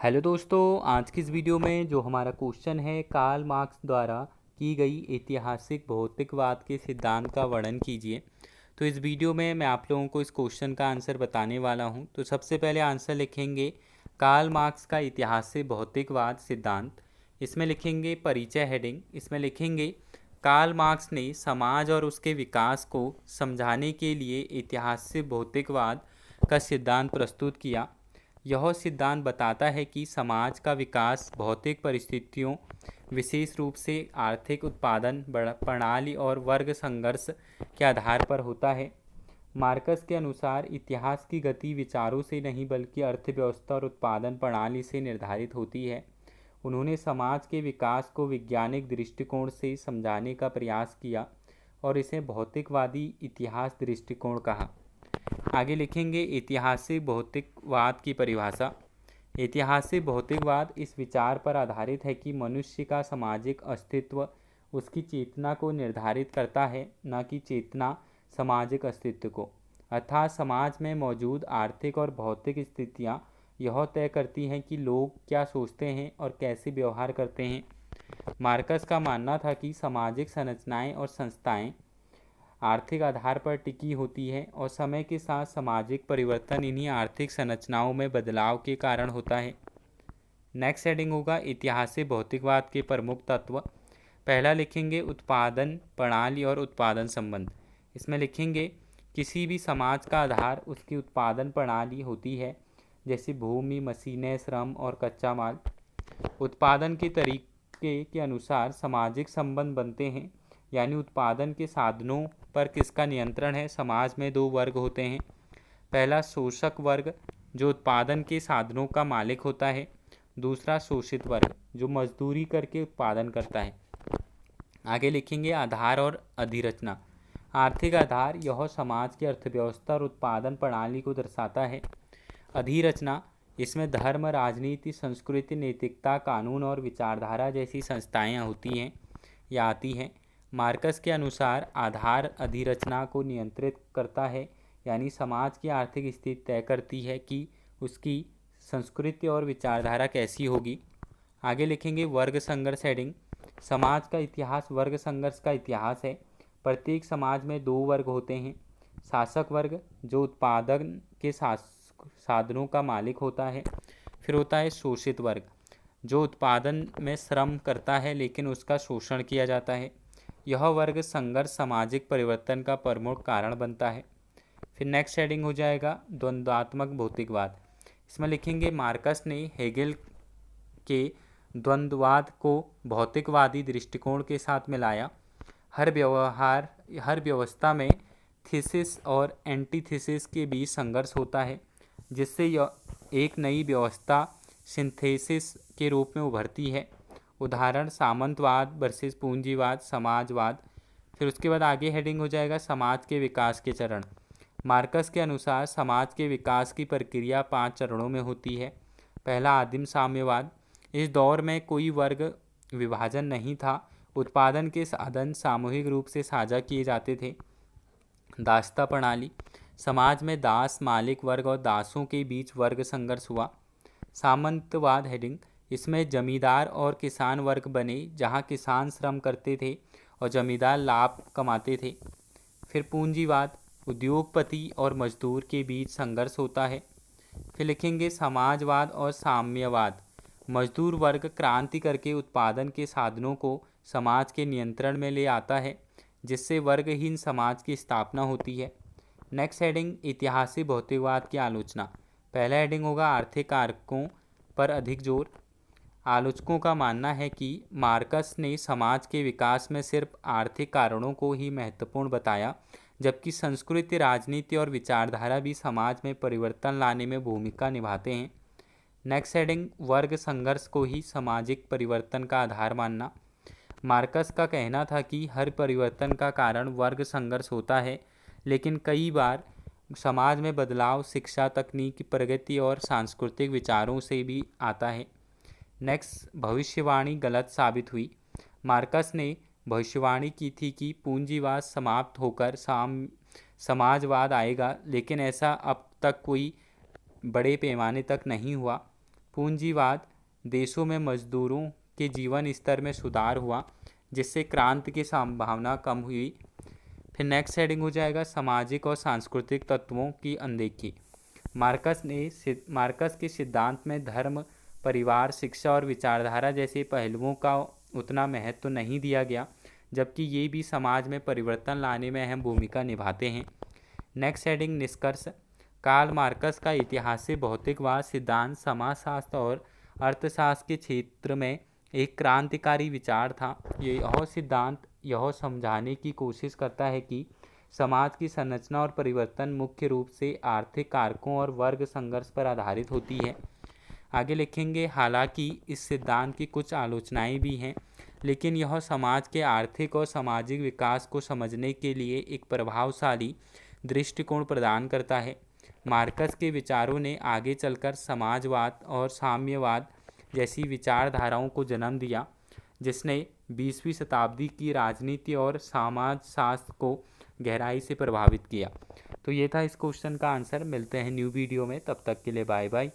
Hello दोस्तों, आज की इस वीडियो में जो हमारा क्वेश्चन है, कार्ल मार्क्स द्वारा की गई ऐतिहासिक भौतिकवाद के सिद्धांत का वर्णन कीजिए। तो इस वीडियो में मैं आप लोगों को इस क्वेश्चन का आंसर बताने वाला हूं। तो सबसे पहले आंसर लिखेंगे कार्ल मार्क्स का ऐतिहासिक भौतिकवाद सिद्धांत। इसमें लिखेंगे परिचय हेडिंग। इसमें लिखेंगे कार्ल मार्क्स ने समाज और उसके विकास को समझाने के लिए ऐतिहासिक भौतिकवाद का सिद्धांत प्रस्तुत किया। यह सिद्धांत बताता है कि समाज का विकास भौतिक परिस्थितियों, विशेष रूप से आर्थिक उत्पादन प्रणाली और वर्ग संघर्ष के आधार पर होता है। मार्कस के अनुसार इतिहास की गति विचारों से नहीं बल्कि अर्थव्यवस्था और उत्पादन प्रणाली से निर्धारित होती है। उन्होंने समाज के विकास को वैज्ञानिक दृष्टिकोण से समझाने का प्रयास किया और इसे भौतिकवादी इतिहास दृष्टिकोण कहा। आगे लिखेंगे ऐतिहासिक भौतिकवाद की परिभाषा। ऐतिहासिक भौतिकवाद इस विचार पर आधारित है कि मनुष्य का सामाजिक अस्तित्व उसकी चेतना को निर्धारित करता है, न कि चेतना सामाजिक अस्तित्व को। अर्थात समाज में मौजूद आर्थिक और भौतिक स्थितियाँ यह तय करती हैं कि लोग क्या सोचते हैं और कैसे व्यवहार करते हैं। मार्कस का मानना था कि सामाजिक संरचनाएं और संस्थाएं आर्थिक आधार पर टिकी होती है और समय के साथ सामाजिक परिवर्तन इन्हीं आर्थिक संरचनाओं में बदलाव के कारण होता है। नेक्स्ट हेडिंग होगा ऐतिहासिक भौतिकवाद के प्रमुख तत्व। पहला लिखेंगे उत्पादन प्रणाली और उत्पादन संबंध। इसमें लिखेंगे किसी भी समाज का आधार उसकी उत्पादन प्रणाली होती है, जैसे भूमि, मशीनें, श्रम और कच्चा माल। उत्पादन के तरीके के अनुसार सामाजिक संबंध बनते हैं, यानी उत्पादन के साधनों पर किसका नियंत्रण है। समाज में दो वर्ग होते हैं। पहला शोषक वर्ग जो उत्पादन के साधनों का मालिक होता है, दूसरा शोषित वर्ग जो मजदूरी करके उत्पादन करता है। आगे लिखेंगे आधार और अधिरचना। आर्थिक आधार यह समाज की अर्थव्यवस्था और उत्पादन प्रणाली को दर्शाता है। अधिरचना इसमें धर्म, राजनीति, संस्कृति, नैतिकता, कानून और विचारधारा जैसी संस्थाएं होती हैं या आती हैं। मार्कस के अनुसार आधार अधिरचना को नियंत्रित करता है, यानी समाज की आर्थिक स्थिति तय करती है कि उसकी संस्कृति और विचारधारा कैसी होगी। आगे लिखेंगे वर्ग संघर्ष हेडिंग। समाज का इतिहास वर्ग संघर्ष का इतिहास है। प्रत्येक समाज में दो वर्ग होते हैं। शासक वर्ग जो उत्पादन के साधनों का मालिक होता है। फिर होता है शोषित वर्ग जो उत्पादन में श्रम करता है लेकिन उसका शोषण किया जाता है। यह वर्ग संघर्ष सामाजिक परिवर्तन का प्रमुख कारण बनता है। फिर नेक्स्ट हेडिंग हो जाएगा द्वंद्वात्मक भौतिकवाद। इसमें लिखेंगे मार्कस ने हेगेल के द्वंद्ववाद को भौतिकवादी दृष्टिकोण के साथ मिलाया। हर व्यवस्था में थीसिस और एंटीथीसिस के बीच संघर्ष होता है, जिससे एक नई व्यवस्था सिंथेसिस के रूप में उभरती है। उदाहरण सामंतवाद वर्सेस पूंजीवाद, समाजवाद। फिर उसके बाद आगे हेडिंग हो जाएगा समाज के विकास के चरण। मार्कस के अनुसार समाज के विकास की प्रक्रिया 5 चरणों में होती है। पहला आदिम साम्यवाद। इस दौर में कोई वर्ग विभाजन नहीं था। उत्पादन के साधन सामूहिक रूप से साझा किए जाते थे। दासता प्रणाली। समाज में दास, मालिक वर्ग और दासों के बीच वर्ग संघर्ष हुआ। सामंतवाद हेडिंग। इसमें जमींदार और किसान वर्ग बने, जहां किसान श्रम करते थे और जमींदार लाभ कमाते थे। फिर पूंजीवाद। उद्योगपति और मजदूर के बीच संघर्ष होता है। फिर लिखेंगे समाजवाद और साम्यवाद। मजदूर वर्ग क्रांति करके उत्पादन के साधनों को समाज के नियंत्रण में ले आता है, जिससे वर्गहीन समाज की स्थापना होती है। नेक्स्ट हेडिंग ऐतिहासिक भौतिकवाद की आलोचना। पहला हेडिंग होगा आर्थिक कारकों पर अधिक जोर। आलोचकों का मानना है कि मार्कस ने समाज के विकास में सिर्फ आर्थिक कारणों को ही महत्वपूर्ण बताया, जबकि संस्कृति, राजनीति और विचारधारा भी समाज में परिवर्तन लाने में भूमिका निभाते हैं। नेक्स्ट हेडिंग वर्ग संघर्ष को ही सामाजिक परिवर्तन का आधार मानना। मार्कस का कहना था कि हर परिवर्तन का कारण वर्ग संघर्ष होता है, लेकिन कई बार समाज में बदलाव शिक्षा, तकनीक की प्रगति और सांस्कृतिक विचारों से भी आता है। नेक्स्ट भविष्यवाणी गलत साबित हुई। मार्कस ने भविष्यवाणी की थी कि पूंजीवाद समाप्त होकर समाजवाद आएगा, लेकिन ऐसा अब तक कोई बड़े पैमाने तक नहीं हुआ। पूंजीवाद देशों में मजदूरों के जीवन स्तर में सुधार हुआ, जिससे क्रांति की संभावना कम हुई। फिर नेक्स्ट हेडिंग हो जाएगा सामाजिक और सांस्कृतिक तत्वों की अनदेखी। मार्कस के सिद्धांत में धर्म, परिवार, शिक्षा और विचारधारा जैसे पहलुओं का उतना महत्व नहीं दिया गया, जबकि ये भी समाज में परिवर्तन लाने में अहम भूमिका निभाते हैं। नेक्स्ट हेडिंग निष्कर्ष। कार्ल मार्कस का ऐतिहासिक भौतिकवाद सिद्धांत समाजशास्त्र और अर्थशास्त्र के क्षेत्र में एक क्रांतिकारी विचार था। यह सिद्धांत यह समझाने की कोशिश करता है कि समाज की संरचना और परिवर्तन मुख्य रूप से आर्थिक कारकों और वर्ग संघर्ष पर आधारित होती है। आगे लिखेंगे, हालांकि इस सिद्धांत की कुछ आलोचनाएं भी हैं, लेकिन यह समाज के आर्थिक और सामाजिक विकास को समझने के लिए एक प्रभावशाली दृष्टिकोण प्रदान करता है। मार्कस के विचारों ने आगे चलकर समाजवाद और साम्यवाद जैसी विचारधाराओं को जन्म दिया, जिसने 20वीं शताब्दी की राजनीति और समाजशास्त्र को गहराई से प्रभावित किया। तो ये था इस क्वेश्चन का आंसर। मिलते हैं न्यू वीडियो में, तब तक के लिए बाय बाय।